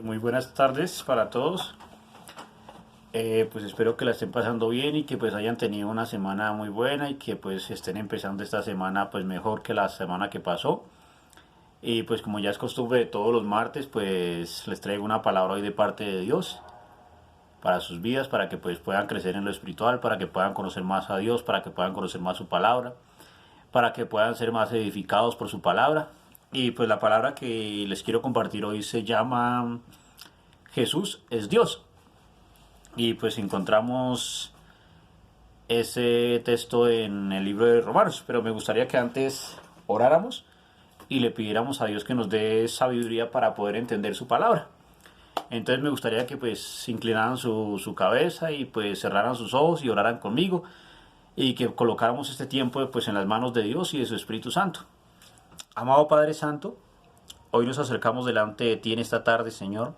Muy buenas tardes para todos. Pues espero que la estén pasando bien y que pues hayan tenido una semana muy buena y que pues estén empezando esta semana pues mejor que la semana que pasó. Y pues como ya es costumbre de todos los martes, pues les traigo una palabra hoy de parte de Dios para sus vidas, para que pues puedan crecer en lo espiritual, para que puedan conocer más a Dios, para que puedan conocer más su palabra, para que puedan ser más edificados por su palabra. Y pues la palabra que les quiero compartir hoy se llama Jesús es Dios. Y pues encontramos ese texto en el libro de Romanos, pero me gustaría que antes oráramos y le pidiéramos a Dios que nos dé sabiduría para poder entender su palabra. Entonces me gustaría que pues inclinaran su cabeza y pues cerraran sus ojos y oraran conmigo y que colocáramos este tiempo pues en las manos de Dios y de su Espíritu Santo. Amado Padre Santo, hoy nos acercamos delante de ti en esta tarde, Señor.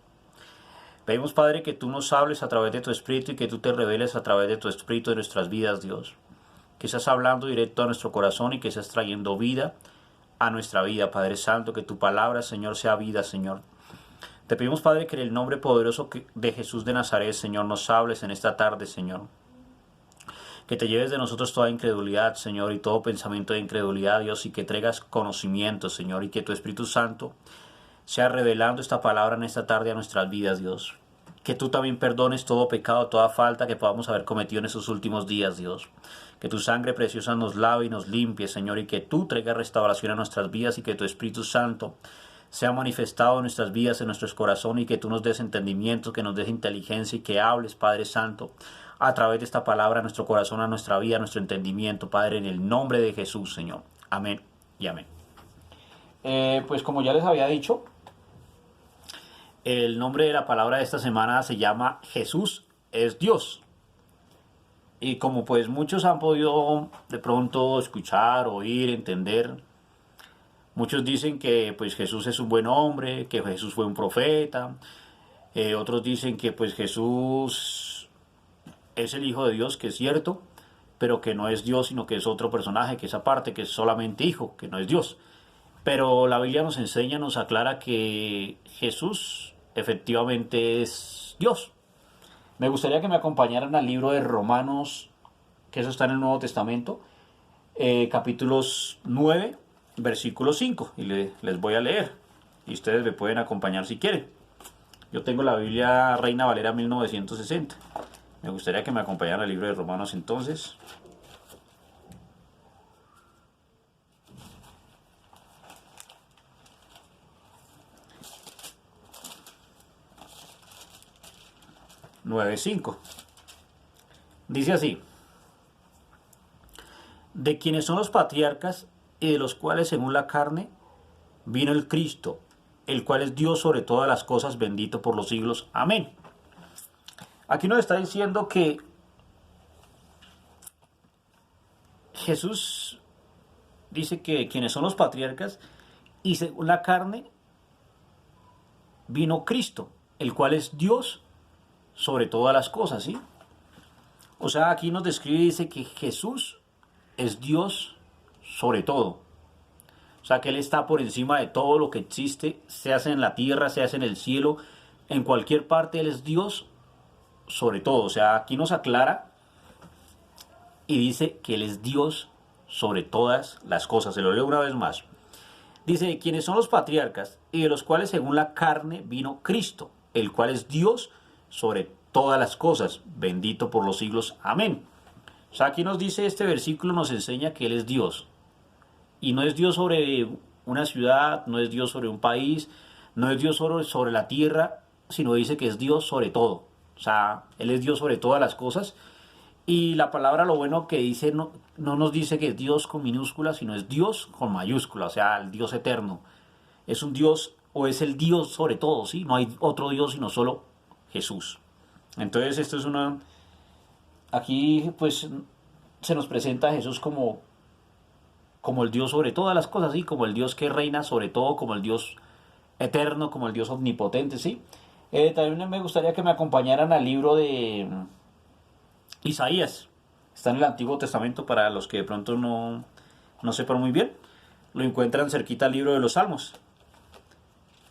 Pedimos, Padre, que tú nos hables a través de tu Espíritu y que tú te reveles a través de tu Espíritu en nuestras vidas, Dios. Que estás hablando directo a nuestro corazón y que estás trayendo vida a nuestra vida, Padre Santo. Que tu palabra, Señor, sea vida, Señor. Te pedimos, Padre, que en el nombre poderoso de Jesús de Nazaret, Señor, nos hables en esta tarde, Señor. Que te lleves de nosotros toda incredulidad, Señor, y todo pensamiento de incredulidad, Dios, y que traigas conocimiento, Señor, y que tu Espíritu Santo sea revelando esta palabra en esta tarde a nuestras vidas, Dios. Que tú también perdones todo pecado, toda falta que podamos haber cometido en estos últimos días, Dios. Que tu sangre preciosa nos lave y nos limpie, Señor, y que tú traigas restauración a nuestras vidas y que tu Espíritu Santo sea manifestado en nuestras vidas, en nuestros corazones, y que tú nos des entendimiento, que nos des inteligencia y que hables, Padre Santo, a través de esta palabra a nuestro corazón, a nuestra vida, a nuestro entendimiento, Padre, en el nombre de Jesús, Señor. Amén y amén. Pues como ya les había dicho, el nombre de la palabra de esta semana se llama Jesús es Dios. Y como pues muchos han podido de pronto escuchar, oír, entender, muchos dicen que pues Jesús es un buen hombre, que Jesús fue un profeta. Otros dicen que pues Jesús es el Hijo de Dios, que es cierto, pero que no es Dios, sino que es otro personaje, que es aparte, que es solamente Hijo, que no es Dios. Pero la Biblia nos enseña, nos aclara que Jesús efectivamente es Dios. Me gustaría que me acompañaran al libro de Romanos, que eso está en el Nuevo Testamento, capítulos 9, versículo 5, y les voy a leer, y ustedes me pueden acompañar si quieren. Yo tengo la Biblia Reina Valera 1960. Me gustaría que me acompañaran al libro de Romanos entonces. Nueve cinco. Dice así: de quienes son los patriarcas y de los cuales según la carne vino el Cristo, el cual es Dios sobre todas las cosas, bendito por los siglos. Amén. Aquí nos está diciendo que Jesús dice que quienes son los patriarcas y según la carne vino Cristo, el cual es Dios sobre todas las cosas, ¿sí? O sea, aquí nos describe y dice que Jesús es Dios sobre todo. O sea, que Él está por encima de todo lo que existe, se hace en la tierra, se hace en el cielo, en cualquier parte Él es Dios sobre todo. O sea, aquí nos aclara y dice que Él es Dios sobre todas las cosas. Se lo leo una vez más. Dice, quienes son los patriarcas y de los cuales según la carne vino Cristo, el cual es Dios sobre todas las cosas, bendito por los siglos. Amén. O sea, aquí nos dice este versículo, nos enseña que Él es Dios. Y no es Dios sobre una ciudad, no es Dios sobre un país, no es Dios sobre la tierra, sino dice que es Dios sobre todo. O sea, Él es Dios sobre todas las cosas. Y la palabra, lo bueno que dice, no nos dice que es Dios con minúscula, sino es Dios con mayúscula, o sea, el Dios eterno. Es un Dios, o es el Dios sobre todo, ¿sí? No hay otro Dios sino solo Jesús. Entonces esto es una... Aquí pues se nos presenta a Jesús como el Dios sobre todas las cosas, ¿sí? Como el Dios que reina sobre todo, como el Dios eterno, como el Dios omnipotente, ¿sí? También me gustaría que me acompañaran al libro de Isaías. Está en el Antiguo Testamento para los que de pronto no sepan muy bien. Lo encuentran cerquita al libro de los Salmos.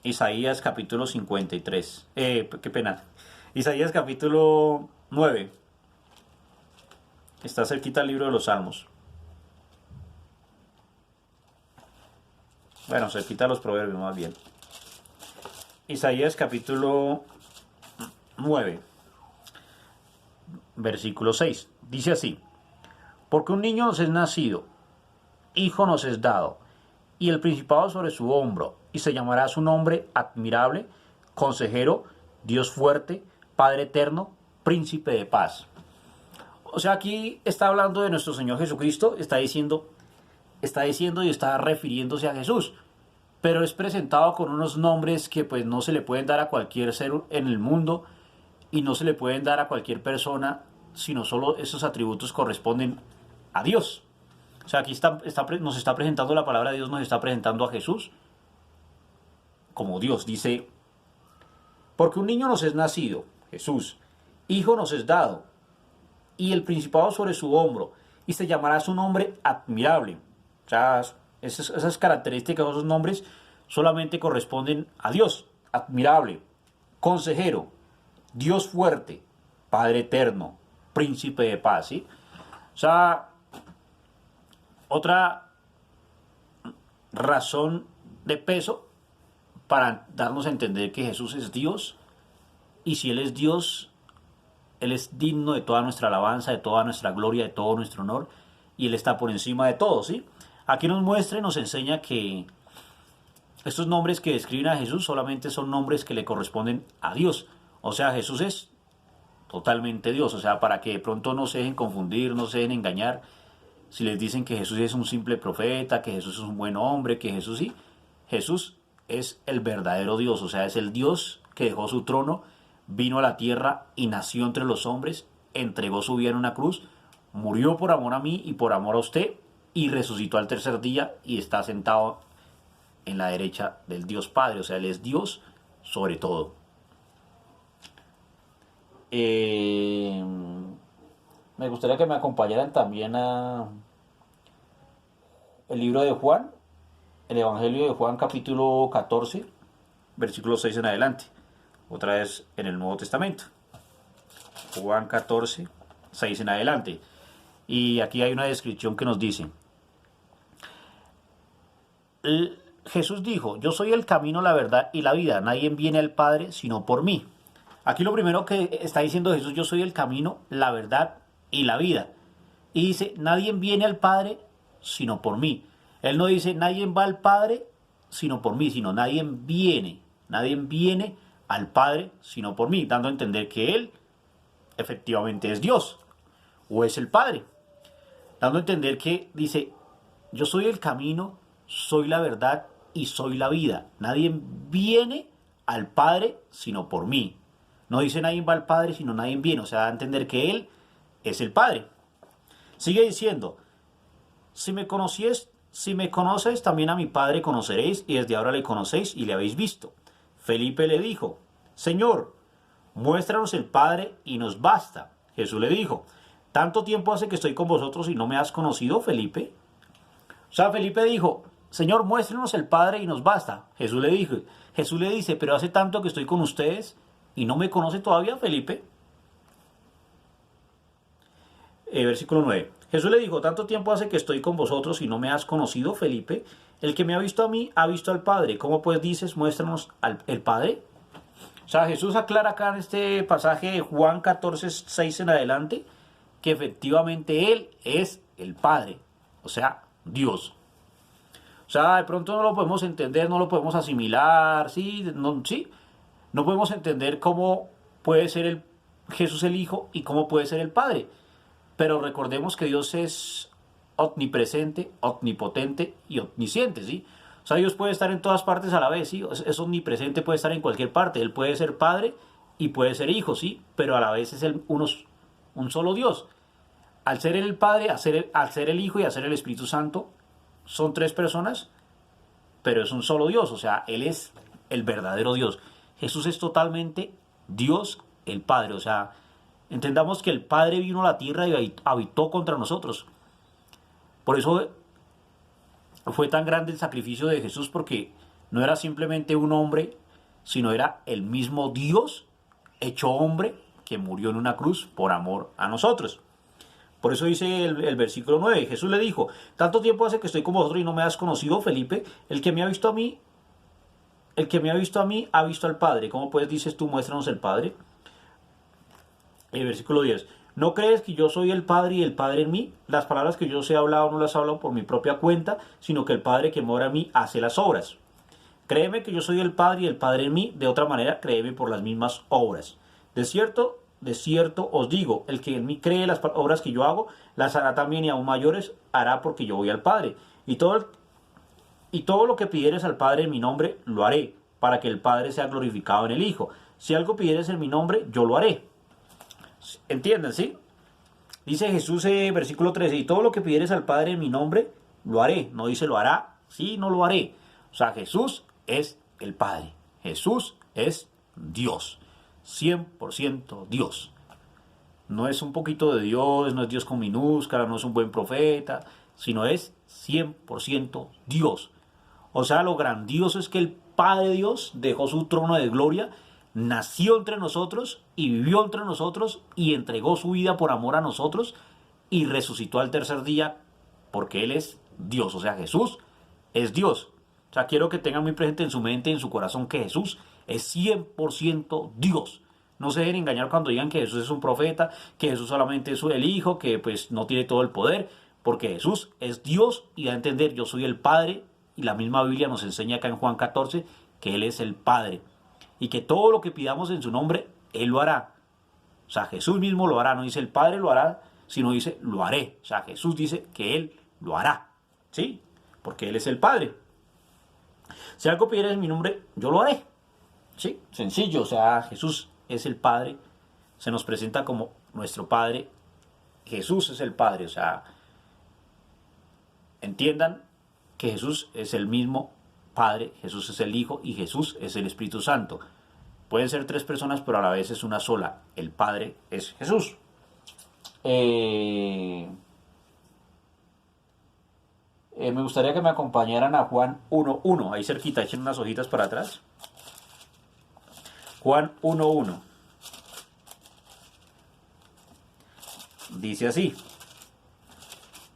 Isaías capítulo 53. Qué pena. Isaías capítulo 9. Está cerquita el libro de los Salmos. Bueno, cerquita los proverbios más bien. Isaías capítulo 9, versículo 6. Dice así: porque un niño nos es nacido, hijo nos es dado, y el principado sobre su hombro, y se llamará su nombre admirable, consejero, Dios fuerte, Padre eterno, príncipe de paz. O sea, aquí está hablando de nuestro Señor Jesucristo, está diciendo y está refiriéndose a Jesús, pero es presentado con unos nombres que pues no se le pueden dar a cualquier ser en el mundo y no se le pueden dar a cualquier persona, sino solo esos atributos corresponden a Dios. O sea, aquí nos está presentando la palabra de Dios, nos está presentando a Jesús como Dios. Dice: porque un niño nos es nacido, Jesús, hijo nos es dado, y el principado sobre su hombro, y se llamará su nombre admirable. O sea, esas características, esos nombres, solamente corresponden a Dios. Admirable, consejero, Dios fuerte, Padre eterno, príncipe de paz, ¿sí? O sea, otra razón de peso para darnos a entender que Jesús es Dios, y si Él es Dios, Él es digno de toda nuestra alabanza, de toda nuestra gloria, de todo nuestro honor, y Él está por encima de todo, ¿sí? Aquí nos muestra y nos enseña que estos nombres que describen a Jesús solamente son nombres que le corresponden a Dios. O sea, Jesús es totalmente Dios. O sea, para que de pronto no se dejen confundir, no se dejen engañar, si les dicen que Jesús es un simple profeta, que Jesús es un buen hombre, que Jesús sí, Jesús es el verdadero Dios. O sea, es el Dios que dejó su trono, vino a la tierra y nació entre los hombres, entregó su vida en una cruz, murió por amor a mí y por amor a usted, y resucitó al tercer día y está sentado en la derecha del Dios Padre. O sea, Él es Dios sobre todo. Me gustaría que me acompañaran también a el libro de Juan, el Evangelio de Juan capítulo 14, versículo 6 en adelante. Otra vez en el Nuevo Testamento. Juan 14, 6 en adelante. Y aquí hay una descripción que nos dice: Jesús dijo: yo soy el camino, la verdad y la vida. Nadie viene al Padre sino por mí. Aquí lo primero que está diciendo Jesús: yo soy el camino, la verdad y la vida. Y dice: nadie viene al Padre sino por mí. Él no dice: nadie va al Padre sino por mí, sino nadie viene al Padre sino por mí, dando a entender que Él efectivamente es Dios o es el Padre, dando a entender que dice: yo soy el camino, soy la verdad y soy la vida. Nadie viene al Padre sino por mí. No dice nadie va al Padre sino nadie viene. O sea, da a entender que Él es el Padre. Sigue diciendo: si me conoces, también a mi Padre conoceréis, y desde ahora le conocéis y le habéis visto. Felipe le dijo: Señor, muéstranos el Padre y nos basta. Jesús le dijo: ¿tanto tiempo hace que estoy con vosotros y no me has conocido, Felipe? O sea, Felipe dijo: Señor, muéstranos el Padre y nos basta. Jesús le dice: pero hace tanto que estoy con ustedes y no me conoce todavía, Felipe. Versículo 9. Jesús le dijo: tanto tiempo hace que estoy con vosotros y no me has conocido, Felipe. El que me ha visto a mí ha visto al Padre. ¿Cómo pues dices, muéstranos el Padre? O sea, Jesús aclara acá en este pasaje de Juan 14, 6 en adelante, que efectivamente Él es el Padre, o sea, Dios. O sea, de pronto no lo podemos entender, no lo podemos asimilar, ¿sí? No podemos entender cómo puede ser Jesús el Hijo y cómo puede ser el Padre. Pero recordemos que Dios es omnipresente, omnipotente y omnisciente, ¿sí? O sea, Dios puede estar en todas partes a la vez, ¿sí? Es omnipresente, puede estar en cualquier parte. Él puede ser Padre y puede ser Hijo, ¿sí? Pero a la vez es un solo Dios. Al ser el Padre, al ser el Hijo y al ser el Espíritu Santo, son tres personas, pero es un solo Dios. O sea, Él es el verdadero Dios. Jesús es totalmente Dios el Padre. O sea, entendamos que el Padre vino a la tierra y habitó contra nosotros. Por eso fue tan grande el sacrificio de Jesús, porque no era simplemente un hombre, sino era el mismo Dios hecho hombre que murió en una cruz por amor a nosotros. Por eso dice el versículo 9, Jesús le dijo, tanto tiempo hace que estoy con vosotros y no me has conocido, Felipe, el que me ha visto a mí, ha visto al Padre. ¿Cómo pues dices tú, muéstranos el Padre? El versículo 10, ¿no crees que yo soy el Padre y el Padre en mí? Las palabras que yo os he hablado no las he hablado por mi propia cuenta, sino que el Padre que mora en mí hace las obras. Créeme que yo soy el Padre y el Padre en mí, de otra manera créeme por las mismas obras. De cierto os digo, el que en mí cree las obras que yo hago, las hará también y aún mayores hará porque yo voy al Padre. Y todo lo que pidieres al Padre en mi nombre, lo haré, para que el Padre sea glorificado en el Hijo. Si algo pidieres en mi nombre, yo lo haré. ¿Entienden, sí? Dice Jesús, versículo 13, y todo lo que pidieres al Padre en mi nombre, lo haré. No dice lo hará, sí, no lo haré. O sea, Jesús es el Padre. Jesús es Dios. 100% Dios. No es un poquito de Dios, no es Dios con minúscula, no es un buen profeta, sino es 100% Dios. O sea, lo grandioso es que el Padre Dios dejó su trono de gloria, nació entre nosotros y vivió entre nosotros y entregó su vida por amor a nosotros y resucitó al tercer día porque Él es Dios. O sea, Jesús es Dios. O sea, quiero que tengan muy presente en su mente y en su corazón que Jesús es 100% Dios. No se dejen engañar cuando digan que Jesús es un profeta, que Jesús solamente es el Hijo, que pues no tiene todo el poder, porque Jesús es Dios y da a entender, yo soy el Padre, y la misma Biblia nos enseña acá en Juan 14 que Él es el Padre, y que todo lo que pidamos en su nombre, Él lo hará. O sea, Jesús mismo lo hará, no dice el Padre lo hará, sino dice lo haré. O sea, Jesús dice que Él lo hará, ¿sí? Porque Él es el Padre. Si algo pidieres en mi nombre, yo lo haré. ¿Sí? Sencillo, o sea, Jesús es el Padre, se nos presenta como nuestro Padre, Jesús es el Padre, o sea, entiendan que Jesús es el mismo Padre, Jesús es el Hijo y Jesús es el Espíritu Santo. Pueden ser tres personas, pero a la vez es una sola, el Padre es Jesús. Me gustaría que me acompañaran a Juan 1.1, ahí cerquita, echen unas hojitas para atrás. Juan 1.1 dice así,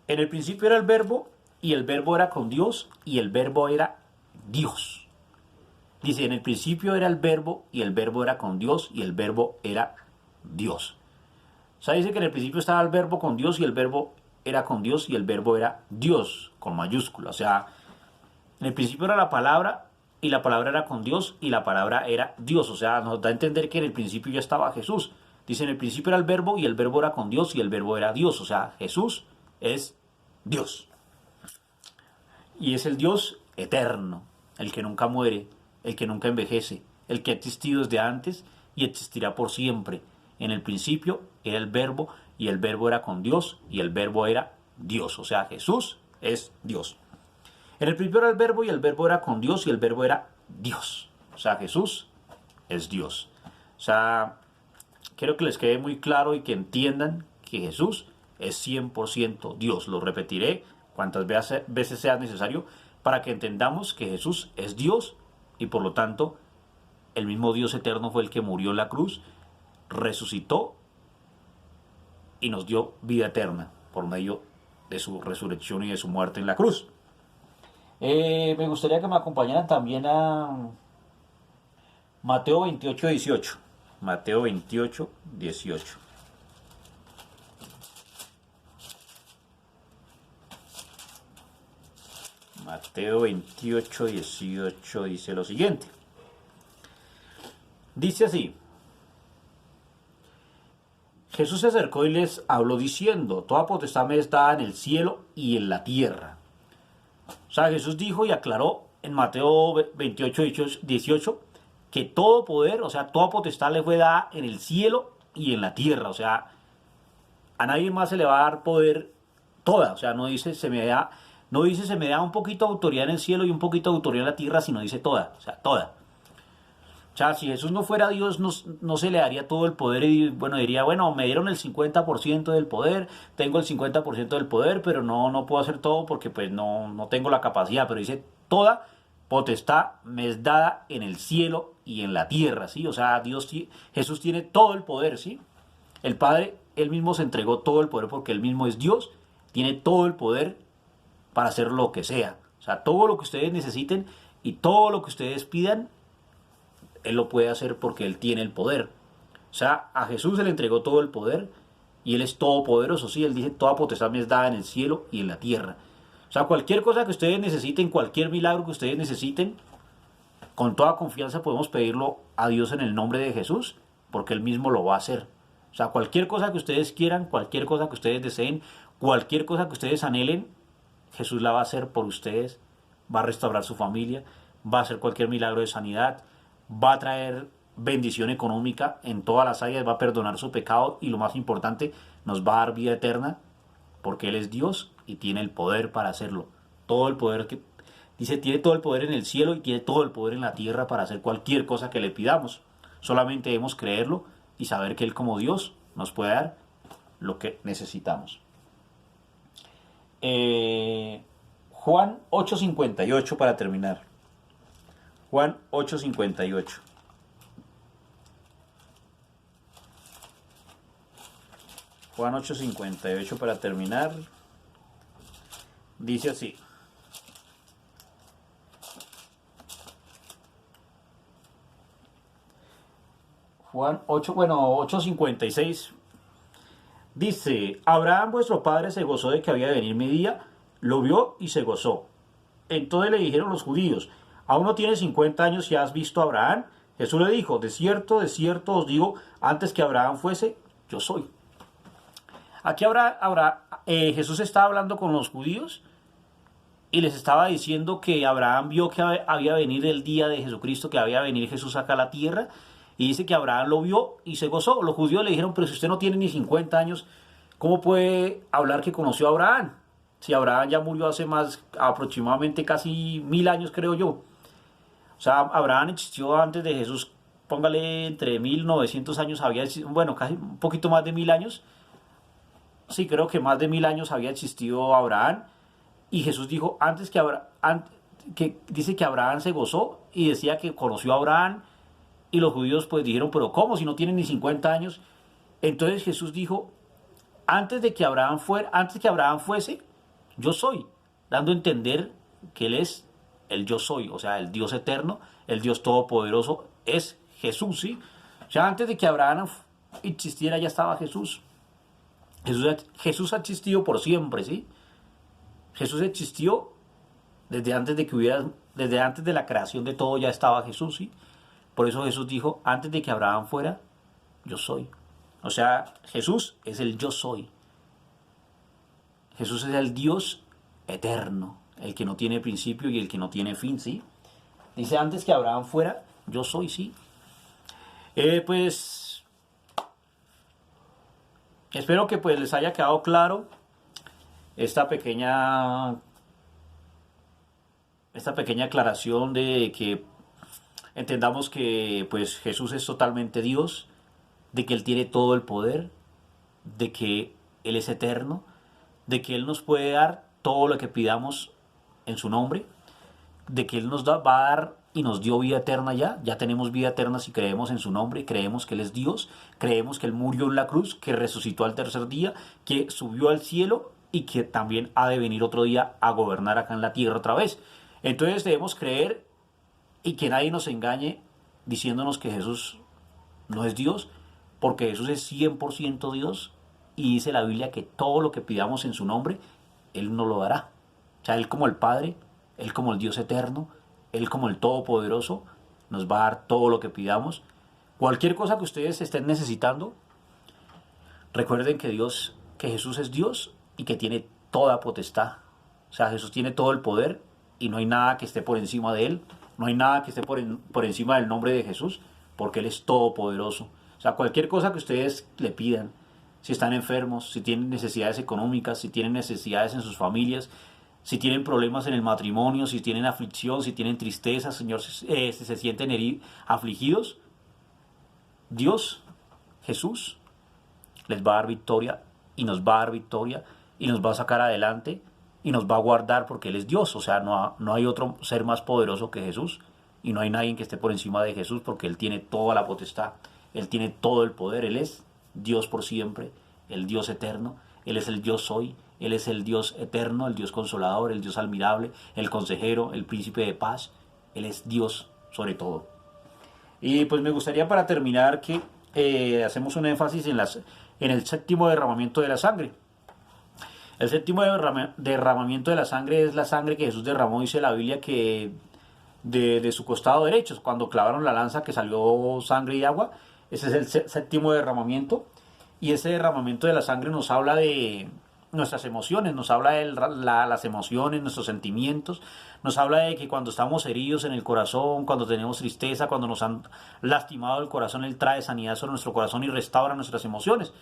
en el principio era el verbo y el verbo era con Dios y el verbo era Dios. Dice, en el principio era el verbo y el verbo era con Dios y el verbo era Dios. O sea, dice que en el principio estaba el verbo con Dios y el verbo era con Dios y el verbo era Dios con mayúscula. O sea, en el principio era la palabra y la palabra era con Dios y la palabra era Dios. O sea, nos da a entender que en el principio ya estaba Jesús. Dice, en el principio era el verbo y el verbo era con Dios y el verbo era Dios. O sea, Jesús es Dios. Y es el Dios eterno, el que nunca muere, el que nunca envejece, el que ha existido desde antes y existirá por siempre. En el principio era el verbo y el verbo era con Dios y el verbo era Dios. O sea, Jesús es Dios. En el principio era el verbo y el verbo era con Dios y el verbo era Dios. O sea, Jesús es Dios. O sea, quiero que les quede muy claro y que entiendan que Jesús es 100% Dios. Lo repetiré cuantas veces sea necesario para que entendamos que Jesús es Dios y por lo tanto el mismo Dios eterno fue el que murió en la cruz, resucitó y nos dio vida eterna por medio de su resurrección y de su muerte en la cruz. Me gustaría que me acompañaran también a Mateo 28:18. Mateo 28:18. Mateo 28:18 dice lo siguiente. Dice así. Jesús se acercó y les habló diciendo, toda potestad me es dada en el cielo y en la tierra. O sea, Jesús dijo y aclaró en Mateo 28:18 que todo poder, o sea, toda potestad le fue dada en el cielo y en la tierra. O sea, a nadie más se le va a dar poder toda. O sea, no dice se me da un poquito de autoridad en el cielo y un poquito de autoridad en la tierra, sino dice toda. O sea, toda. O sea, si Jesús no fuera Dios, no se le daría todo el poder y, bueno, diría, bueno, me dieron el 50% del poder, tengo el 50% del poder, pero no puedo hacer todo porque pues no tengo la capacidad. Pero dice toda potestad me es dada en el cielo y en la tierra, ¿sí? O sea, Jesús tiene todo el poder, ¿sí? El Padre, Él mismo se entregó todo el poder porque Él mismo es Dios, tiene todo el poder para hacer lo que sea. O sea, todo lo que ustedes necesiten y todo lo que ustedes pidan, Él lo puede hacer porque Él tiene el poder. O sea, a Jesús se le entregó todo el poder y Él es todopoderoso, ¿sí? Él dice, toda potestad me es dada en el cielo y en la tierra. O sea, cualquier cosa que ustedes necesiten, cualquier milagro que ustedes necesiten, con toda confianza podemos pedirlo a Dios en el nombre de Jesús, porque Él mismo lo va a hacer. O sea, cualquier cosa que ustedes quieran, cualquier cosa que ustedes deseen, cualquier cosa que ustedes anhelen, Jesús la va a hacer por ustedes, va a restaurar su familia, va a hacer cualquier milagro de sanidad, va a traer bendición económica en todas las áreas, va a perdonar su pecado y lo más importante, nos va a dar vida eterna, porque Él es Dios y tiene el poder para hacerlo. Todo el poder que dice, tiene todo el poder en el cielo y tiene todo el poder en la tierra para hacer cualquier cosa que le pidamos. Solamente debemos creerlo y saber que Él como Dios nos puede dar lo que necesitamos. Juan 8:58 para terminar. Juan 8:58. Juan 8:58 para terminar. Dice así. Juan 8:56. Dice, Abraham vuestro padre se gozó de que había de venir mi día, lo vio y se gozó. Entonces le dijeron los judíos, aún no tienes 50 años y has visto a Abraham. Jesús le dijo, de cierto os digo, antes que Abraham fuese, yo soy. Aquí Jesús estaba hablando con los judíos y les estaba diciendo que Abraham vio que había venir el día de Jesucristo, que había venir Jesús acá a la tierra, y dice que Abraham lo vio y se gozó. Los judíos le dijeron, pero si usted no tiene ni 50 años, ¿cómo puede hablar que conoció a Abraham? Si Abraham ya murió hace aproximadamente casi 1000 años, creo yo. O sea, Abraham existió antes de Jesús, póngale entre 1900 años, bueno, casi un poquito más de 1000 años. Sí, creo que más de 1000 años había existido Abraham. Y Jesús dijo, dice que Abraham se gozó y decía que conoció a Abraham. Y los judíos pues dijeron, pero ¿cómo? Si no tienen ni 50 años. Entonces Jesús dijo, antes que Abraham fuese, yo soy. Dando a entender que Él es el yo soy, o sea, el Dios eterno, el Dios todopoderoso, es Jesús, ¿sí? O sea, antes de que Abraham existiera ya estaba Jesús. Jesús ha existido por siempre, ¿sí? Jesús existió desde antes de la creación de todo ya estaba Jesús, ¿sí? Por eso Jesús dijo, antes de que Abraham fuera, yo soy. O sea, Jesús es el yo soy. Jesús es el Dios eterno, el que no tiene principio y el que no tiene fin, ¿sí? Dice, antes que Abraham fuera, yo soy, ¿sí? Pues, espero que pues les haya quedado claro esta pequeña aclaración de que entendamos que pues Jesús es totalmente Dios, de que Él tiene todo el poder, de que Él es eterno, de que Él nos puede dar todo lo que pidamos en su nombre, de que Él va a dar y nos dio vida eterna ya tenemos vida eterna si creemos en su nombre, creemos que Él es Dios, creemos que Él murió en la cruz, que resucitó al tercer día, que subió al cielo y que también ha de venir otro día a gobernar acá en la tierra otra vez. Entonces debemos creer y que nadie nos engañe diciéndonos que Jesús no es Dios, porque Jesús es 100% Dios y dice la Biblia que todo lo que pidamos en su nombre, Él nos lo dará. O sea, Él como el Padre, Él como el Dios eterno, Él como el Todopoderoso, nos va a dar todo lo que pidamos. Cualquier cosa que ustedes estén necesitando, recuerden que Jesús es Dios y que tiene toda potestad. O sea, Jesús tiene todo el poder y no hay nada que esté por encima de Él. No hay nada que esté por encima del nombre de Jesús, porque Él es todopoderoso. O sea, cualquier cosa que ustedes le pidan, si están enfermos, si tienen necesidades económicas, si tienen necesidades en sus familias, si tienen problemas en el matrimonio, si tienen aflicción, si tienen tristeza, Señor, si se sienten afligidos, Dios, Jesús, les va a dar victoria y nos va a dar victoria y nos va a sacar adelante y nos va a guardar porque Él es Dios. O sea, no hay otro ser más poderoso que Jesús y no hay nadie que esté por encima de Jesús porque Él tiene toda la potestad, Él tiene todo el poder, Él es Dios por siempre, el Dios eterno, Él es el Dios soy, Él es el Dios eterno, el Dios consolador, el Dios admirable, el consejero, el príncipe de paz, Él es Dios sobre todo. Y pues me gustaría para terminar que hacemos un énfasis en el séptimo derramamiento de la sangre. El séptimo derramamiento de la sangre es la sangre que Jesús derramó, dice la Biblia, que de su costado derecho, cuando clavaron la lanza que salió sangre y agua. Ese es el séptimo derramamiento. Y ese derramamiento de la sangre nos habla de nuestras emociones, nos habla de las emociones, nuestros sentimientos, nos habla de que cuando estamos heridos en el corazón, cuando tenemos tristeza, cuando nos han lastimado el corazón, Él trae sanidad sobre nuestro corazón y restaura nuestras emociones.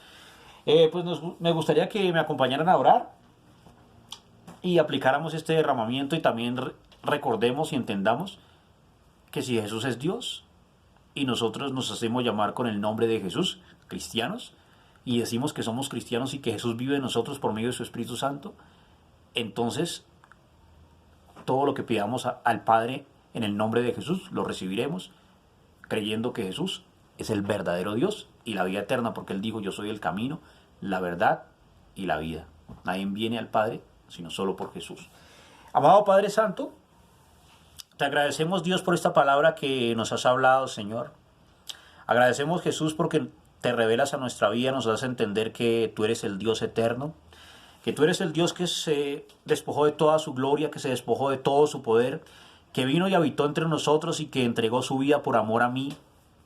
Me gustaría que me acompañaran a orar y aplicáramos este derramamiento y también recordemos y entendamos que si Jesús es Dios y nosotros nos hacemos llamar con el nombre de Jesús, cristianos, y decimos que somos cristianos y que Jesús vive en nosotros por medio de su Espíritu Santo, entonces todo lo que pidamos al Padre en el nombre de Jesús lo recibiremos, creyendo que Jesús es el verdadero Dios y la vida eterna, porque Él dijo: yo soy el camino, la verdad y la vida. Nadie viene al Padre sino solo por Jesús. Amado Padre Santo, te agradecemos, Dios, por esta palabra que nos has hablado, Señor. Agradecemos, Jesús, porque te revelas a nuestra vida, nos das a entender que tú eres el Dios eterno, que tú eres el Dios que se despojó de toda su gloria, que se despojó de todo su poder, que vino y habitó entre nosotros y que entregó su vida por amor a mí,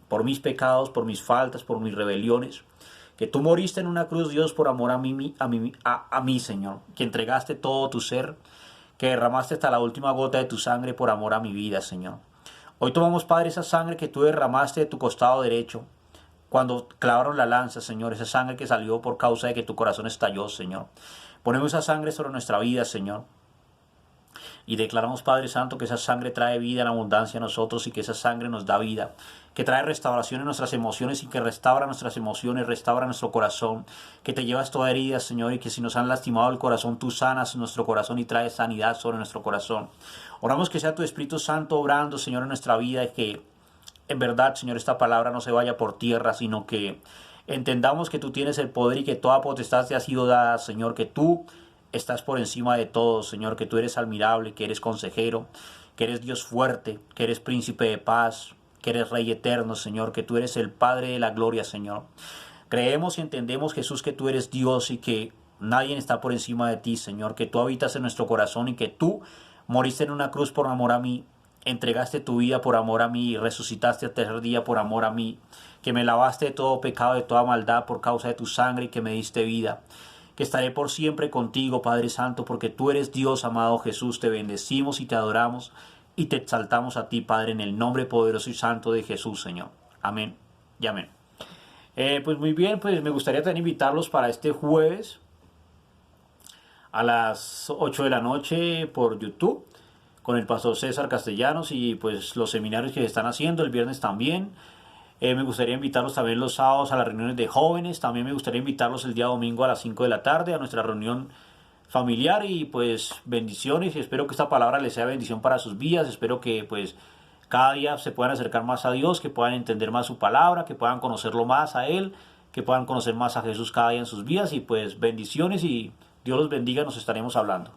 por mis pecados, por mis faltas, por mis rebeliones. Que tú moriste en una cruz, Dios, por amor a mí, Señor. Que entregaste todo tu ser, que derramaste hasta la última gota de tu sangre por amor a mi vida, Señor. Hoy tomamos, Padre, esa sangre que tú derramaste de tu costado derecho cuando clavaron la lanza, Señor. Esa sangre que salió por causa de que tu corazón estalló, Señor. Ponemos esa sangre sobre nuestra vida, Señor. Y declaramos, Padre Santo, que esa sangre trae vida en abundancia a nosotros y que esa sangre nos da vida, que trae restauración en nuestras emociones y que restaura nuestras emociones, restaura nuestro corazón, que te llevas toda herida, Señor, y que si nos han lastimado el corazón, tú sanas nuestro corazón y traes sanidad sobre nuestro corazón. Oramos que sea tu Espíritu Santo obrando, Señor, en nuestra vida y que en verdad, Señor, esta palabra no se vaya por tierra, sino que entendamos que tú tienes el poder y que toda potestad te ha sido dada, Señor, que tú estás por encima de todo, Señor, que tú eres admirable, que eres consejero, que eres Dios fuerte, que eres príncipe de paz, que eres Rey eterno, Señor, que tú eres el Padre de la gloria, Señor. Creemos y entendemos, Jesús, que tú eres Dios y que nadie está por encima de ti, Señor, que tú habitas en nuestro corazón y que tú moriste en una cruz por amor a mí, entregaste tu vida por amor a mí y resucitaste al tercer día por amor a mí, que me lavaste de todo pecado, de toda maldad por causa de tu sangre y que me diste vida. Que estaré por siempre contigo, Padre Santo, porque tú eres Dios, amado Jesús. Te bendecimos y te adoramos y te exaltamos a ti, Padre, en el nombre poderoso y santo de Jesús, Señor. Amén y amén. Pues muy bien, pues me gustaría también invitarlos para este jueves a las 8 de la noche por YouTube con el pastor César Castellanos y pues los seminarios que se están haciendo, el viernes también. Me gustaría invitarlos también los sábados a las reuniones de jóvenes. También me gustaría invitarlos el día domingo a las 5 de la tarde a nuestra reunión familiar. Y pues bendiciones y espero que esta palabra les sea bendición para sus vidas. Espero que pues cada día se puedan acercar más a Dios, que puedan entender más su palabra, que puedan conocerlo más a Él, que puedan conocer más a Jesús cada día en sus vidas. Y pues bendiciones y Dios los bendiga, nos estaremos hablando.